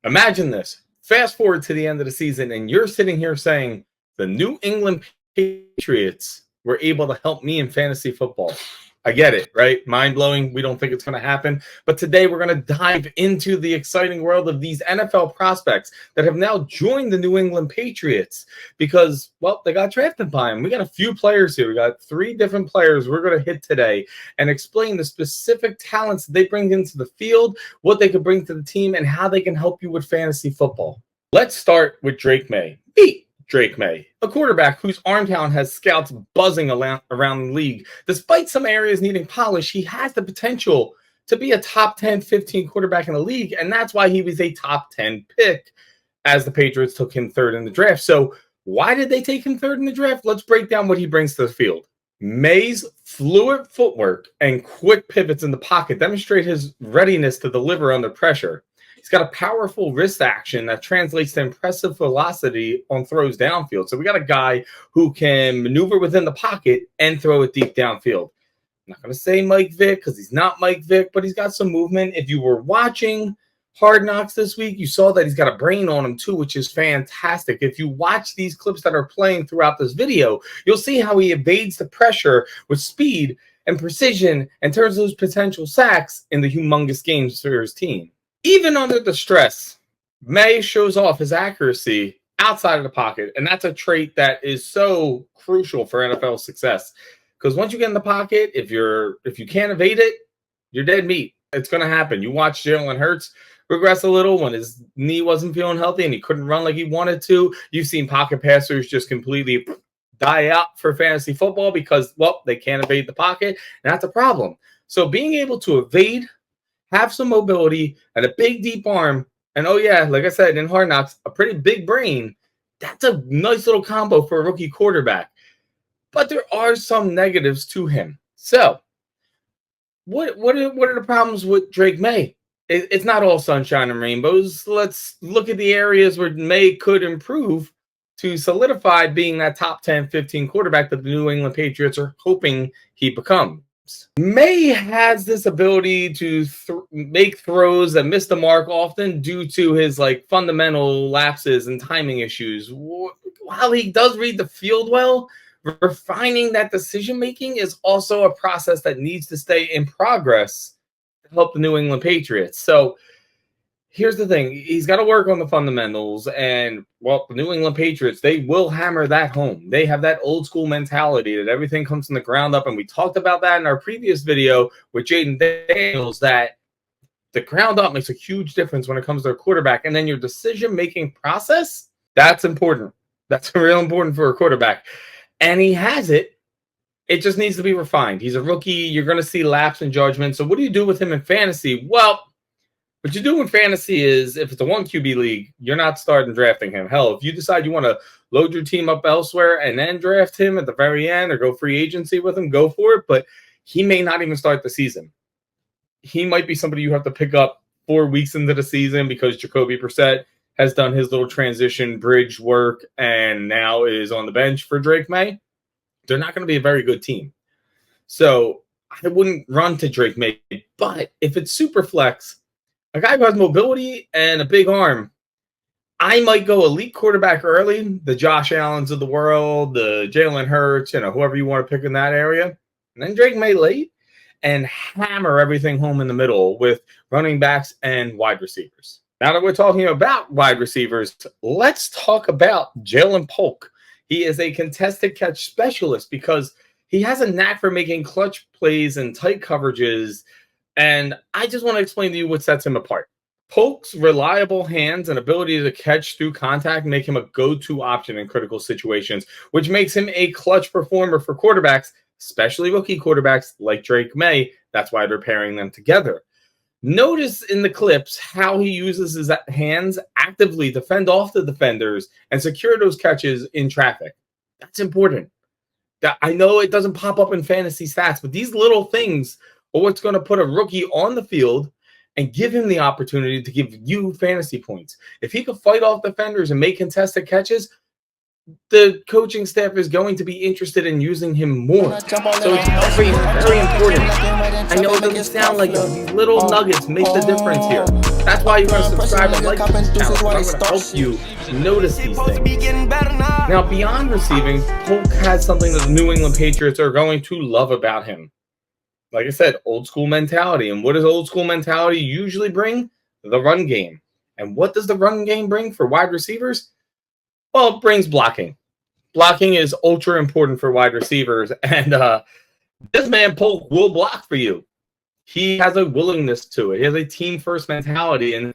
Imagine this. Fast forward to the end of the season, and you're sitting here saying the New England Patriots were able to help me in fantasy football. I get it, right? Mind-blowing. We don't think it's going to happen. But today we're going to dive into the exciting world of these NFL prospects that have now joined the New England Patriots because, well, they got drafted by them. We got a few players here. We got 3 different players we're going to hit today and explain the specific talents that they bring into the field, what they could bring to the team, and how they can help you with fantasy football. Let's start with Drake Maye. Drake Maye, a quarterback whose arm talent has scouts buzzing around the league. Despite some areas needing polish, he has the potential to be a top 10, 15 quarterback in the league, and that's why he was a top 10 pick as the Patriots took him 3rd in the draft. So why did they take him 3rd in the draft? Let's break down what he brings to the field. Maye's fluid footwork and quick pivots in the pocket demonstrate his readiness to deliver under pressure. He's got a powerful wrist action that translates to impressive velocity on throws downfield. So we got a guy who can maneuver within the pocket and throw it deep downfield. I'm not going to say Mike Vick because he's not Mike Vick, but he's got some movement. If you were watching Hard Knocks this week, you saw that he's got a brain on him too, which is fantastic. If you watch these clips that are playing throughout this video, you'll see how he evades the pressure with speed and precision and turns those potential sacks into humongous games for his team. Even under the stress, Maye shows off his accuracy outside of the pocket, and that's a trait that is so crucial for NFL success. Because once you get in the pocket, if you can't evade it, you're dead meat. It's going to happen. You watch Jalen Hurts regress a little when his knee wasn't feeling healthy and he couldn't run like he wanted to. You've seen pocket passers just completely die out for fantasy football because, well, they can't evade the pocket, and that's a problem. So being able to evade, have some mobility, and a big, deep arm, and oh yeah, like I said, in Hard Knocks, a pretty big brain, that's a nice little combo for a rookie quarterback. But there are some negatives to him. So what are the problems with Drake Maye? It's not all sunshine and rainbows. Let's look at the areas where Maye could improve to solidify being that top 10, 15 quarterback that the New England Patriots are hoping he becomes. Maye has this ability to make throws that miss the mark often due to his fundamental lapses and timing issues. While he does read the field well, refining that decision making is also a process that needs to stay in progress to help the New England Patriots. So here's the thing. He's got to work on the fundamentals, and, well, the New England Patriots, they will hammer that home. They have that old school mentality that everything comes from the ground up, and we talked about that in our previous video with Jaden Daniels, that the ground up makes a huge difference when it comes to a quarterback, and then your decision-making process, that's important. That's real important for a quarterback, and he has it. It just needs to be refined. He's a rookie. You're going to see lapse in judgment. So what do you do with him in fantasy? Well, what you do in fantasy is, if it's a 1 QB league, you're not starting drafting him. Hell, if you decide you want to load your team up elsewhere and then draft him at the very end or go free agency with him, go for it. But he may not even start the season. He might be somebody you have to pick up 4 weeks into the season because Jacoby Brissett has done his little transition bridge work and now is on the bench for Drake Maye. They're not going to be a very good team. So I wouldn't run to Drake Maye. But if it's super flex, a guy who has mobility and a big arm, I might go elite quarterback early, the Josh Allens of the world, the Jalen Hurts, whoever you want to pick in that area. And then Drake Maye late and hammer everything home in the middle with running backs and wide receivers. Now that we're talking about wide receivers, let's talk about Jalen Polk. He is a contested catch specialist because he has a knack for making clutch plays and tight coverages. And I just want to explain to you what sets him apart. Polk's reliable hands and ability to catch through contact make him a go-to option in critical situations, which makes him a clutch performer for quarterbacks, especially rookie quarterbacks like Drake Maye. That's why they're pairing them together. Notice in the clips how he uses his hands actively to fend off the defenders and secure those catches in traffic. That's important. I know it doesn't pop up in fantasy stats, but these little things are what's going to put a rookie on the field and give him the opportunity to give you fantasy points. If he could fight off defenders and make contested catches, the coaching staff is going to be interested in using him more. So it's very, very important. I know it doesn't sound like it, but these little nuggets make the difference here. That's why you want to subscribe and like this channel. I'm going to help you notice these things. Now, beyond receiving, Polk has something that the New England Patriots are going to love about him. Like I said, old school mentality. And what does old school mentality usually bring? The run game. And what does the run game bring for wide receivers? Well, it brings blocking. Blocking is ultra important for wide receivers. And this man, Polk, will block for you. He has a willingness to it. He has a team-first mentality. And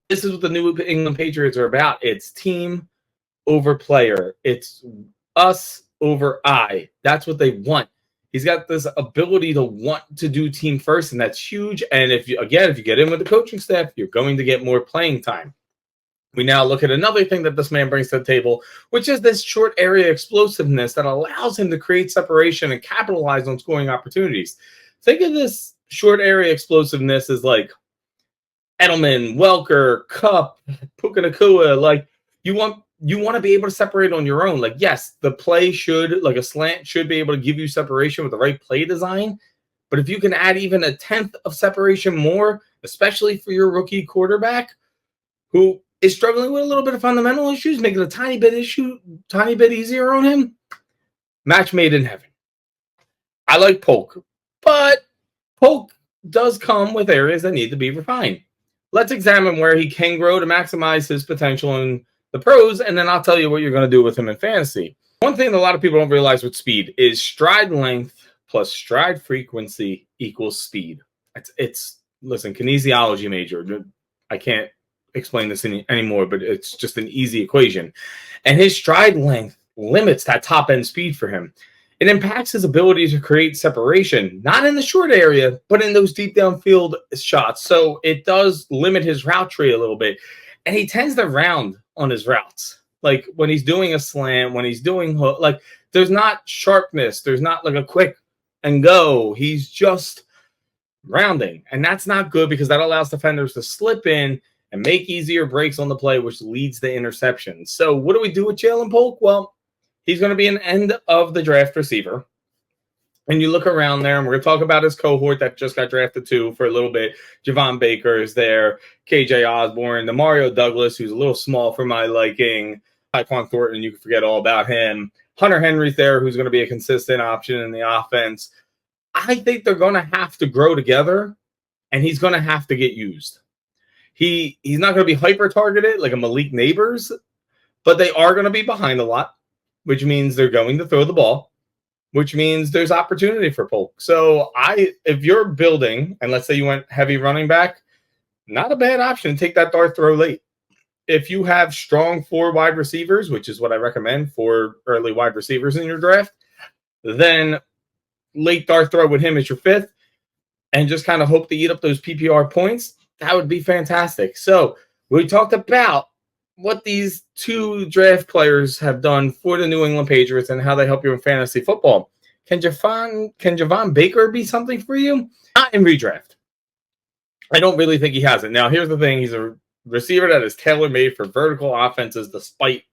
this is what the New England Patriots are about. It's team over player. It's us over I. That's what they want. He's got this ability to want to do team first, and that's huge. And if you get in with the coaching staff, you're going to get more playing time. We now look at another thing that this man brings to the table, which is this short area explosiveness that allows him to create separation and capitalize on scoring opportunities. Think of this short area explosiveness as like Edelman, Welker, Kupp, Puka Nacua. Like you want to be able to separate on your own. Like, yes, the play should, like a slant should be able to give you separation with the right play design. But if you can add even a tenth of separation more, especially for your rookie quarterback who is struggling with a little bit of fundamental issues, make it a tiny bit easier on him, match made in heaven. I like Polk, but Polk does come with areas that need to be refined. Let's examine where he can grow to maximize his potential in the pros, and then I'll tell you what you're going to do with him in fantasy. One thing that a lot of people don't realize with speed is stride length plus stride frequency equals speed. Listen, kinesiology major. I can't explain this anymore, but it's just an easy equation. And his stride length limits that top end speed for him. It impacts his ability to create separation, not in the short area, but in those deep downfield shots. So it does limit his route tree a little bit. And he tends to round on his routes. Like when he's doing a slant, when he's doing hook, like there's not sharpness. There's not like a quick and go. He's just rounding. And that's not good because that allows defenders to slip in and make easier breaks on the play, which leads to interceptions. So what do we do with Jalen Polk? Well, he's going to be an end of the draft receiver. And you look around there, and we're going to talk about his cohort that just got drafted too for a little bit. Javon Baker is there, KJ Osborne, the Mario Douglas, who's a little small for my liking, Tyquan Thornton, you can forget all about him. Hunter Henry's there, who's going to be a consistent option in the offense. I think they're going to have to grow together, and he's going to have to get used. He's not going to be hyper-targeted like a Malik Neighbors, but they are going to be behind a lot, which means they're going to throw the ball, which means there's opportunity for Polk. So if you're building, and let's say you went heavy running back, not a bad option to take that dart throw late. If you have strong 4 wide receivers, which is what I recommend for early wide receivers in your draft, then late dart throw with him as your 5th and just kind of hope to eat up those PPR points. That would be fantastic. So we talked about what these 2 draft players have done for the New England Patriots and how they help you in fantasy football. Can Javon Baker be something for you? Not in redraft. I don't really think he has it. Now, here's the thing. He's a receiver that is tailor-made for vertical offenses despite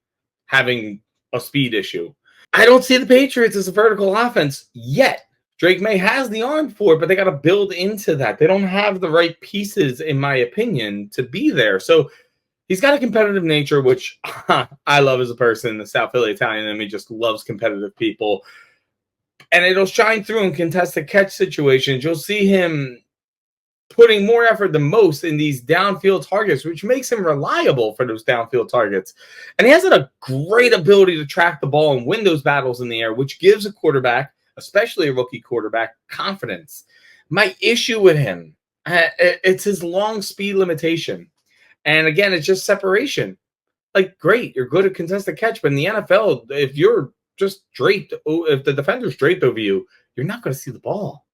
having a speed issue. I don't see the Patriots as a vertical offense yet. Drake Maye has the arm for it, but they got to build into that. They don't have the right pieces, in my opinion, to be there. So he's got a competitive nature, which I love as a person. The South Philly Italian in me just loves competitive people. And it'll shine through in contested catch situations. You'll see him putting more effort than most in these downfield targets, which makes him reliable for those downfield targets. And he has a great ability to track the ball and win those battles in the air, which gives a quarterback, especially a rookie quarterback, confidence. My issue with him, it's his long speed limitation. And again, it's just separation. Like, great, you're good at contested catch, but in the NFL, if you're just draped, if the defender's draped over you, you're not going to see the ball.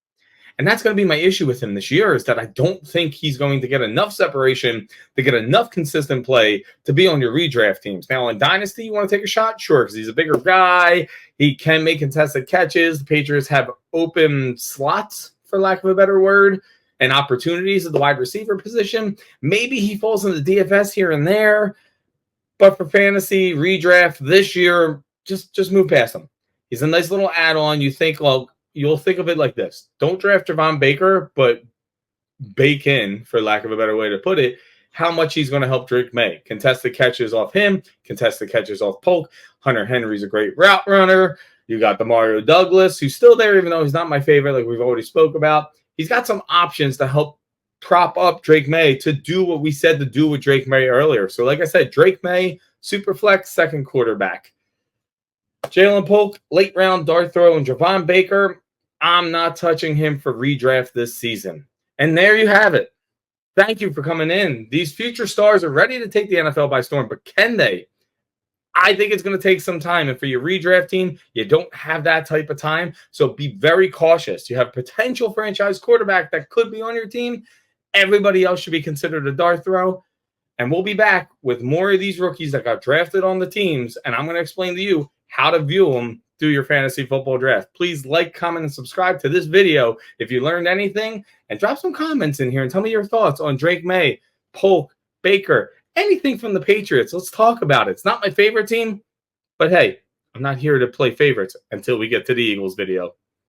And that's going to be my issue with him this year, is that I don't think he's going to get enough separation to get enough consistent play to be on your redraft teams. Now, in Dynasty, you want to take a shot? Sure, because he's a bigger guy. He can make contested catches. The Patriots have open slots, for lack of a better word, and opportunities at the wide receiver position. Maybe he falls into DFS here and there. But for fantasy, redraft this year, just move past him. He's a nice little add-on. You think, well, you'll think of it like this. Don't draft Javon Baker, but bake in, for lack of a better way to put it, how much he's going to help Drake Maye. Contested catches off him, contested catches off Polk. Hunter Henry's a great route runner. You got the Mario Douglas, who's still there, even though he's not my favorite, like we've already spoke about. He's got some options to help prop up Drake Maye to do what we said to do with Drake Maye earlier. So like I said, Drake Maye, super flex, second quarterback. Jalen Polk, late round dart throw, and Javon Baker, I'm not touching him for redraft this season. And there you have it. Thank you for coming in. These future stars are ready to take the NFL by storm, but can they? I think it's going to take some time. And for your redraft team, you don't have that type of time. So be very cautious. You have potential franchise quarterback that could be on your team. Everybody else should be considered a dart throw. And we'll be back with more of these rookies that got drafted on the teams. And I'm going to explain to you how to view them through your fantasy football draft. Please like, comment, and subscribe to this video if you learned anything. And drop some comments in here and tell me your thoughts on Drake Maye, Polk, Baker, anything from the Patriots. Let's talk about it. It's not my favorite team, but hey, I'm not here to play favorites until we get to the Eagles video.